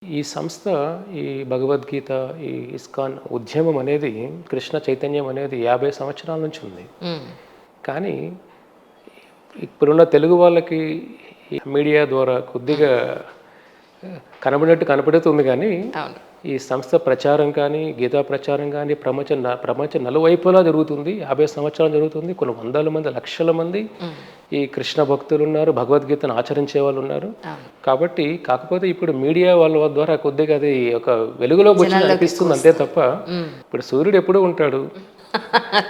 ఈ సంస్థ, ఈ భగవద్గీత, ఈ ఇస్కాన్ ఉద్యమం అనేది, కృష్ణ చైతన్యం అనేది 50 సంవత్సరాల నుంచి ఉంది. హ్మ్. కానీ ఇప్పుడున్న తెలుగు వాళ్ళకి ఈ మీడియా ద్వారా కొద్దిగా కనబడినట్టు కనపడుతుంది. కానీ అవును. ఈ సంస్థ ప్రచారం కానీ, గీతా ప్రచారం కానీ ప్రపంచ నలువైపులా జరుగుతుంది. 50 సంవత్సరాలు జరుగుతుంది. కొన్ని వందల మంది, లక్షల మంది ఈ కృష్ణ భక్తులు ఉన్నారు, భగవద్గీతను ఆచరించే వాళ్ళు ఉన్నారు. అవును. కాబట్టి కాకపోతే ఇప్పుడు మీడియా వాళ్ళ ద్వారా కొద్దిగా అది ఒక వెలుగులోకి వచ్చి అనిపిస్తుంది అంతే తప్ప, ఇప్పుడు సూర్యుడు ఎప్పుడూ ఉంటాడు.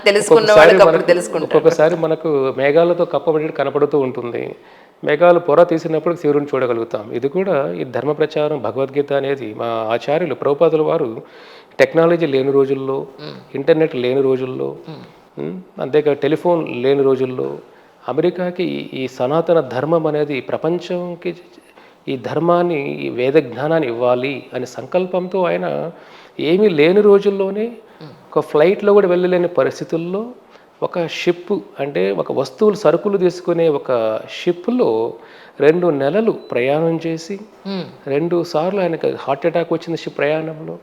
తెలుసుకున్న వాళ్ళకి అప్పుడు తెలుసుకుంటారు. ఒక్కొక్కసారి మనకు మేఘాలతో కప్పబడి కనపడుతూ ఉంటుంది. మేఘాలు పొర తీసినప్పుడు సూర్యుని చూడగలుగుతాం. ఇది కూడా ఈ ధర్మ ప్రచారం, భగవద్గీత అనేది మా ఆచార్యులు ప్రభుపాదుల వారు టెక్నాలజీ లేని రోజుల్లో, ఇంటర్నెట్ లేని రోజుల్లో, అంతేకా టెలిఫోన్ లేని రోజుల్లో అమెరికాకి ఈ సనాతన ధర్మం అనేది ప్రపంచంకి ఈ ధర్మాన్ని, ఈ వేద జ్ఞానాన్ని ఇవ్వాలి అనే సంకల్పంతో ఆయన ఏమీ లేని రోజుల్లోనే ఒక ఫ్లైట్లో కూడా వెళ్ళలేని పరిస్థితుల్లో ఒక షిప్, అంటే ఒక వస్తువులు సరుకులు తీసుకునే ఒక షిప్లో 2 నెలలు ప్రయాణం చేసి 2 సార్లు ఆయనకు హార్ట్ అటాక్ వచ్చింది షిప్ ప్రయాణంలో.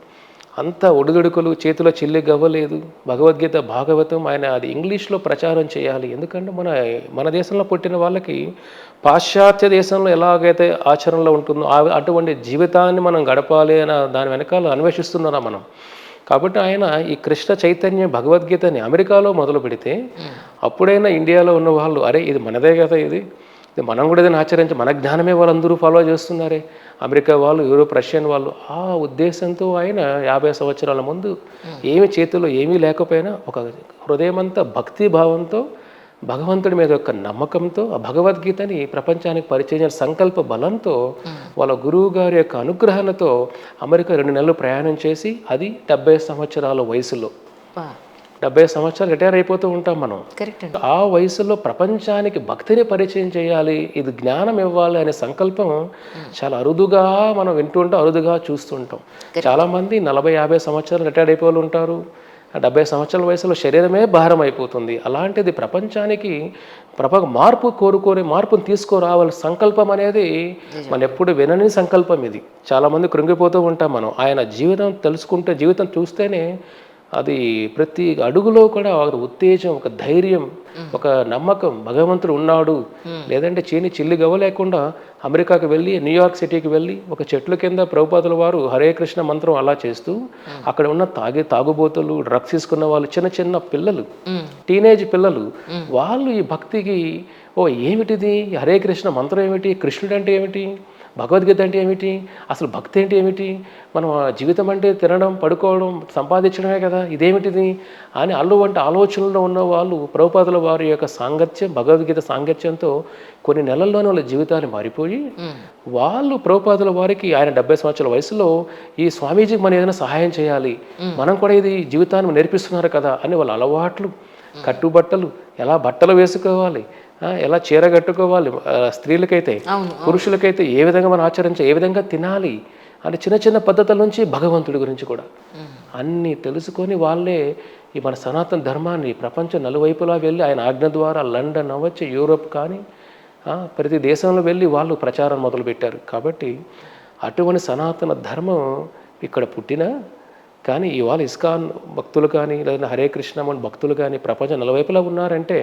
అంతా ఒడిదుడుకులు, చేతిలో చిల్లి గవ్వలేదు. భగవద్గీత, భాగవతం ఆయన అది ఇంగ్లీష్లో ప్రచారం చేయాలి. ఎందుకంటే మన దేశంలో పుట్టిన వాళ్ళకి పాశ్చాత్య దేశంలో ఎలాగైతే ఆచరణలో ఉంటుందో అటువంటి జీవితాన్ని మనం గడపాలి అన్న దాని వెనకాల అన్వేషిస్తున్నారా మనం. కాబట్టి ఆయన ఈ కృష్ణ చైతన్య భగవద్గీతని అమెరికాలో మొదలు పెడితే అప్పుడైనా ఇండియాలో ఉన్న వాళ్ళు, అరే ఇది మనదే కదా, ఇది మనం కూడా ఏదైనా ఆచరించి మన జ్ఞానమే వాళ్ళందరూ ఫాలో చేస్తున్నారే, అమెరికా వాళ్ళు, యూరోప్, రష్యన్ వాళ్ళు. ఆ ఉద్దేశంతో ఆయన 50 సంవత్సరాల ముందు ఏమి చేతిలో ఏమీ లేకపోయినా ఒక హృదయమంతా భక్తి భావంతో, భగవంతుడి మీద యొక్క నమ్మకంతో ఆ భగవద్గీతని ప్రపంచానికి పరిచయం సంకల్ప బలంతో, వాళ్ళ గురువు గారి యొక్క అనుగ్రహణతో అమెరికా 2 నెలలు ప్రయాణం చేసి, అది 70 సంవత్సరాల వయసులో, 70 సంవత్సరాలు రిటైర్ అయిపోతూ ఉంటాం మనం. ఆ వయసులో ప్రపంచానికి భక్తిని పరిచయం చేయాలి, ఇది జ్ఞానం ఇవ్వాలి అనే సంకల్పం చాలా అరుదుగా మనం వింటుంటాం, అరుదుగా చూస్తుంటాం. చాలామంది 40-50 సంవత్సరాలు రిటైర్ అయిపోయి ఉంటారు. 70 సంవత్సరాల వయసులో శరీరమే భారం అయిపోతుంది. అలాంటిది ప్రపంచానికి మార్పుని తీసుకురావాల్సిన సంకల్పం అనేది మనం ఎప్పుడు వినని సంకల్పం ఇది. చాలామంది కృంగిపోతూ ఉంటాం మనం. ఆయన జీవితం తెలుసుకుంటే, జీవితం చూస్తేనే అది ప్రతి అడుగులో కూడా ఒక ఉత్తేజం, ఒక ధైర్యం, ఒక నమ్మకం, భగవంతుడు ఉన్నాడు. లేదంటే చిల్లి గవ్వ లేకుండా అమెరికాకి వెళ్ళి, న్యూయార్క్ సిటీకి వెళ్ళి ఒక చెట్ల కింద ప్రభుపాదుల వారు హరే కృష్ణ మంత్రం అలా చేస్తూ, అక్కడ ఉన్న తాగుబోతులు, డ్రగ్స్ తీసుకున్న వాళ్ళు, చిన్న చిన్న పిల్లలు, టీనేజ్ పిల్లలు, వాళ్ళు ఈ భక్తికి, ఓ ఏమిటిది హరే కృష్ణ మంత్రం ఏమిటి, కృష్ణుడు అంటే ఏమిటి, భగవద్గీత అంటే ఏమిటి, అసలు భక్తి అంటే ఏమిటి, మనం జీవితం అంటే తినడం, పడుకోవడం, సంపాదించడమే కదా, ఇదేమిటిది అని వంటి ఆలోచనలో ఉన్న వాళ్ళు ప్రభుపాదుల వారి యొక్క సాంగత్యం, భగవద్గీత సాంగత్యంతో కొన్ని నెలల్లోనే వాళ్ళ జీవితాలు మారిపోయి, వాళ్ళు ప్రభుపాదుల వారికి ఆయన 70 సంవత్సరాల వయసులో ఈ స్వామీజీకి మనం ఏదైనా సహాయం చేయాలి, మనం కూడా ఇది జీవితాన్ని నేర్పిస్తున్నారు కదా అని వాళ్ళ అలవాట్లు, కట్టుబట్టలు, ఎలా బట్టలు వేసుకోవాలి, ఎలా చీర కట్టుకోవాలి, స్త్రీలకైతే పురుషులకైతే ఏ విధంగా మనం ఏ విధంగా తినాలి అని చిన్న చిన్న పద్ధతుల నుంచి భగవంతుడి గురించి కూడా అన్నీ తెలుసుకొని వాళ్ళే ఈ మన సనాతన ధర్మాన్ని ప్రపంచం నలువైపులా వెళ్ళి ఆయన ఆజ్ఞ ద్వారా లండన్ అవ్వచ్చు, యూరోప్ కానీ ప్రతి దేశంలో వెళ్ళి వాళ్ళు ప్రచారం మొదలుపెట్టారు. కాబట్టి అటువంటి సనాతన ధర్మం ఇక్కడ పుట్టినా కానీ ఇవాళ ఇస్కాన్ భక్తులు కానీ, లేదా హరే కృష్ణ భక్తులు కానీ ప్రపంచం నలువైపులా ఉన్నారంటే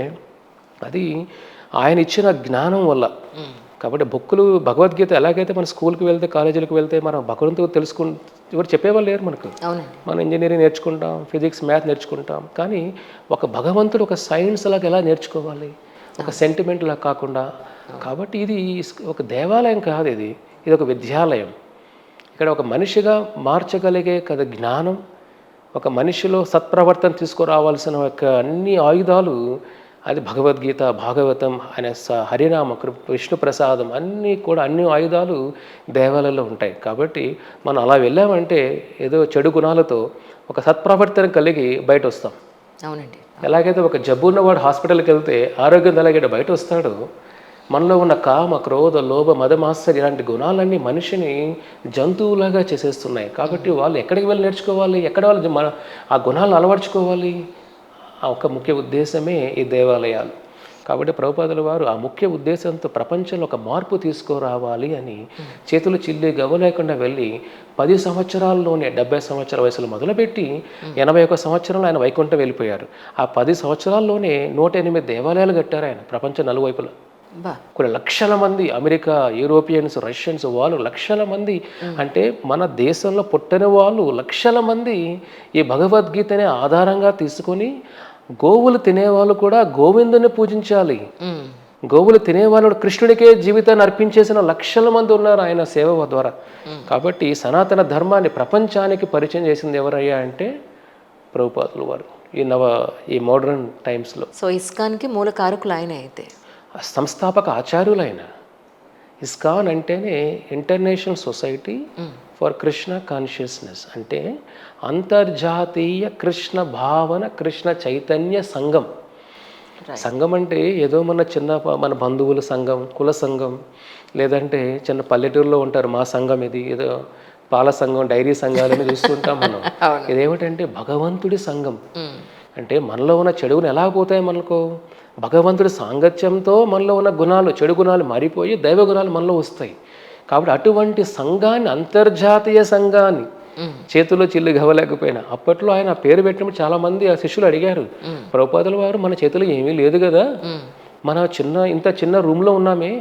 అది ఆయన ఇచ్చిన జ్ఞానం వల్ల. కాబట్టి భగవద్గీత ఎలాగైతే మన స్కూల్కి వెళ్తే, కాలేజీలకు వెళ్తే మనం భగవంతుడు ఎవరు చెప్పేవాళ్ళు లేరు మనకు. మనం ఇంజనీరింగ్ నేర్చుకుంటాం, ఫిజిక్స్, మ్యాథ్ నేర్చుకుంటాం. కానీ ఒక భగవంతుడు ఒక సైన్స్ లాగా ఎలా నేర్చుకోవాలి, ఒక సెంటిమెంట్ లాగా కాకుండా. కాబట్టి ఇది ఒక దేవాలయం కాదు, ఇది ఒక విద్యాలయం. ఇక్కడ ఒక మనిషిగా మార్చగలిగే కదా జ్ఞానం, ఒక మనిషిలో సత్ప్రవర్తన తీసుకురావాల్సిన యొక్క అన్ని ఆయుధాలు అది భగవద్గీత, భాగవతం, ఆయన హరినామ, విష్ణు ప్రసాదం, అన్ని ఆయుధాలు దేవాలయంలో ఉంటాయి. కాబట్టి మనం అలా వెళ్ళామంటే ఏదో చెడు గుణాలతో ఒక సత్ప్రవర్తన కలిగి బయట వస్తాం. అవునండి. ఎలాగైతే ఒక జబ్బు ఉన్నవాడు హాస్పిటల్కి వెళ్తే ఆరోగ్యం ఎలాగైతే బయట వస్తాడో, మనలో ఉన్న కామ, క్రోధ, లోభ, మదమాత్సర్యం ఇలాంటి గుణాలన్నీ మనిషిని జంతువులాగా చేసేస్తున్నాయి. కాబట్టి వాళ్ళు ఎక్కడికి వెళ్ళి నేర్చుకోవాలి, ఎక్కడ వాళ్ళు ఆ గుణాలను అలవర్చుకోవాలి, ఒక ముఖ్య ఉద్దేశమే ఈ దేవాలయాలు. కాబట్టి ప్రభుపాదుల వారు ఆ ముఖ్య ఉద్దేశంతో ప్రపంచంలో ఒక మార్పు తీసుకురావాలి అని చేతులు చిల్లి గవ్వ లేకుండా వెళ్ళి 10 సంవత్సరాల్లోనే 70 సంవత్సరాల వయసులో మొదలుపెట్టి 81 సంవత్సరంలో ఆయన వైకుంఠం వెళ్ళిపోయారు. ఆ 10 సంవత్సరాల్లోనే 108 దేవాలయాలు కట్టారు ఆయన ప్రపంచ నలువైపులా. బా కొన్ని లక్షల మంది అమెరికా, యూరోపియన్స్, రష్యన్స్ వాళ్ళు లక్షల మంది, అంటే మన దేశంలో పుట్టిన వాళ్ళు లక్షల మంది ఈ భగవద్గీతని ఆధారంగా తీసుకొని గోవులు తినేవాళ్ళు కూడా గోవిందుని పూజించాలి, గోవులు తినేవాళ్ళు కృష్ణుడికే జీవితాన్ని అర్పించేసిన లక్షల మంది ఉన్నారు ఆయన సేవ ద్వారా. కాబట్టి సనాతన ధర్మాన్ని ప్రపంచానికి పరిచయం చేసింది ఎవరయ్యా అంటే ప్రభుపాదుల వారు ఈ మోడర్న్ టైమ్స్లో. సో ఇస్కాన్కి మూల కారకులు ఆయన అయితే సంస్థాపక ఆచార్యులైన. ఇస్కాన్ అంటేనే international society for Krishna consciousness, అంటే అంతర్జాతీయ కృష్ణ భావన కృష్ణ చైతన్య సంఘం. సంఘం అంటే ఏదో మన బంధువుల సంఘం, కుల సంఘం, లేదంటే చిన్న పల్లెటూరులో ఉంటారు మా సంఘం ఇది, ఏదో పాల సంఘం, డైరీ సంఘాలని చూస్తుంటాం మనం. ఇదేమిటంటే భగవంతుడి సంఘం. అంటే మనలో ఉన్న చెడుగులు ఎలా పోతాయి మనకు? భగవంతుడి సాంగత్యంతో మనలో ఉన్న గుణాలు, చెడు గుణాలు మారిపోయి దైవ గుణాలు మనలో వస్తాయి. కాబట్టి అటువంటి సంఘాన్ని, అంతర్జాతీయ సంఘాన్ని చేతుల్లో చిల్లు గవ్వలేకపోయినా అప్పట్లో ఆయన పేరు పెట్టినప్పుడు చాలా మంది ఆ శిష్యులు అడిగారు, ప్రభుపాదుల వారు మన చేతిలో ఏమీ లేదు కదా, మన ఇంత చిన్న రూమ్లో ఉన్నామే,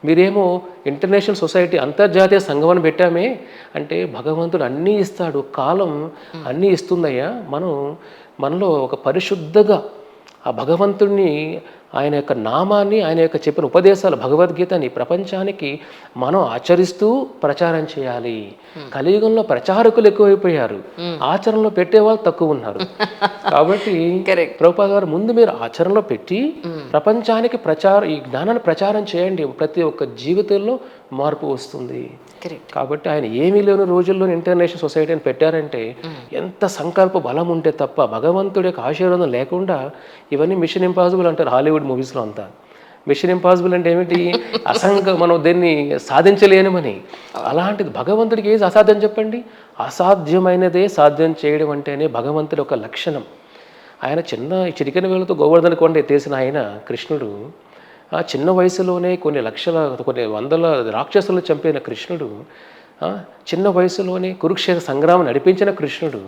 మీరేమో ఇంటర్నేషనల్ సొసైటీ అంతర్జాతీయ సంఘం అని పెట్టామే. అంటే భగవంతుడు అన్నీ ఇస్తాడు, కాలం అన్నీ ఇస్తుందయ్యా. మనలో ఒక పరిశుద్ధగా ఆ భగవంతుడిని, ఆయన యొక్క నామాన్ని, ఆయన యొక్క చెప్పిన ఉపదేశాలు, భగవద్గీతని ప్రపంచానికి మనం ఆచరిస్తూ ప్రచారం చేయాలి. కలియుగంలో ప్రచారకులు ఎక్కువైపోయారు, ఆచరణలో పెట్టేవాళ్ళు తక్కువ ఉన్నారు. కాబట్టి ప్రభుపాద గారు ముందు మీరు ఆచరణలో పెట్టి ప్రపంచానికి ఈ జ్ఞానాన్ని ప్రచారం చేయండి, ప్రతి ఒక్క జీవితంలో మార్పు వస్తుంది. కాబట్టి ఆయన ఏమీ లేని రోజుల్లో ఇంటర్నేషనల్ సొసైటీ అని పెట్టారంటే ఎంత సంకల్ప బలం ఉంటే తప్ప, భగవంతుడి యొక్క ఆశీర్వాదం లేకుండా ఇవన్నీ మిషన్ ఇంపాసిబుల్ అంటారు హాలీవుడ్ మూవీస్లో అంతా. మిషన్ ఇంపాసిబుల్ అంటే ఏమిటి? మనం దీన్ని సాధించలేనమని. అలాంటిది భగవంతుడికి ఏది అసాధ్యం చెప్పండి? అసాధ్యమైనదే సాధ్యం చేయడం అంటేనే భగవంతుడి ఒక లక్షణం. ఆయన చిటికెన వేలతో గోవర్ధన కొండ ఎత్తేసిన ఆయన కృష్ణుడు ఆ చిన్న వయసులోనే కొన్ని వందల రాక్షసులను చంపిన కృష్ణుడు, చిన్న వయసులోనే కురుక్షేత్ర సంగ్రామం నడిపించిన కృష్ణుడు,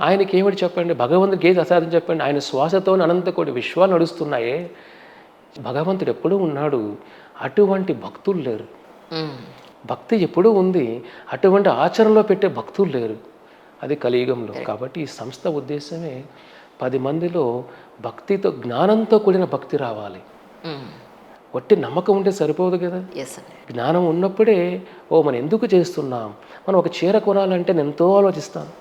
ఆయనకి ఏమిటి చెప్పండి? భగవంతుడికి ఏది అసాధ్యం చెప్పండి? ఆయన శ్వాసతోనే అనంత కోటి విశ్వాలు నడుస్తున్నాయే. భగవంతుడు ఎప్పుడూ ఉన్నాడు, అటువంటి భక్తులు లేరు. భక్తి ఎప్పుడూ ఉంది, అటువంటి ఆచరణలో పెట్టే భక్తులు లేరు. అది కలియుగంలో. కాబట్టి ఈ సంస్థ ఉద్దేశమే 10 మందిలో భక్తితో, జ్ఞానంతో కూడిన భక్తి రావాలి. వట్టి నమ్మకం ఉంటే సరిపోదు కదా. జ్ఞానం ఉన్నప్పుడే మనం ఎందుకు చేస్తున్నాం, మనం ఒక చీర కొనాలంటే నేను ఎంతో ఆలోచిస్తాను,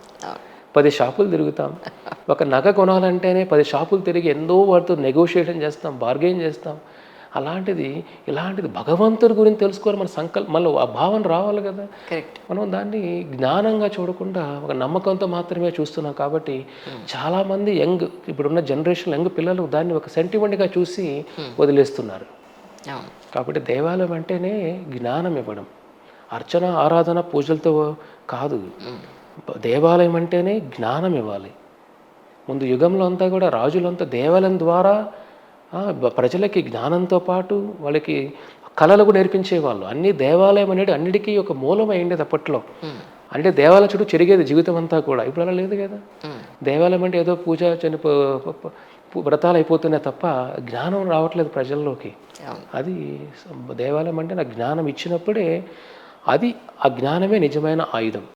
10 షాపులు తిరుగుతాం. ఒక నగ కొనాలంటేనే 10 షాపులు తిరిగి ఎంతో వాటితో నెగోషియేషన్ చేస్తాం, బార్గెయిన్ చేస్తాం. ఇలాంటిది భగవంతుడి గురించి తెలుసుకోవాలి. మళ్ళీ ఆ భావన రావాలి కదా. మనం దాన్ని జ్ఞానంగా చూడకుండా ఒక నమ్మకంతో మాత్రమే చూస్తున్నాం. కాబట్టి చాలామంది ఇప్పుడున్న జనరేషన్ యంగ్ పిల్లలు దాన్ని ఒక సెంటిమెంట్గా చూసి వదిలేస్తున్నారు. కాబట్టి దేవాలయం అంటేనే జ్ఞానం ఇవ్వడం, అర్చన ఆరాధన పూజలతో కాదు. దేవాలయం అంటేనే జ్ఞానం ఇవ్వాలి. ముందు యుగంలో అంతా కూడా రాజులంతా దేవాలయం ద్వారా ప్రజలకి జ్ఞానంతో పాటు వాళ్ళకి కళలకు నేర్పించేవాళ్ళు. అన్ని దేవాలయం అనేది అన్నిటికీ ఒక మూలం అయిండేది అప్పట్లో. అంటే దేవాలయం చుట్టూ చెరిగేది జీవితం అంతా కూడా. ఇప్పుడు అలా లేదు కదా. దేవాలయం అంటే ఏదో పూజ వ్రతాలు అయిపోతున్నాయి తప్ప జ్ఞానం రావట్లేదు ప్రజల్లోకి. అది దేవాలయం అంటే నాకు జ్ఞానం ఇచ్చినప్పుడే, ఆ జ్ఞానమే నిజమైన ఆయుధం.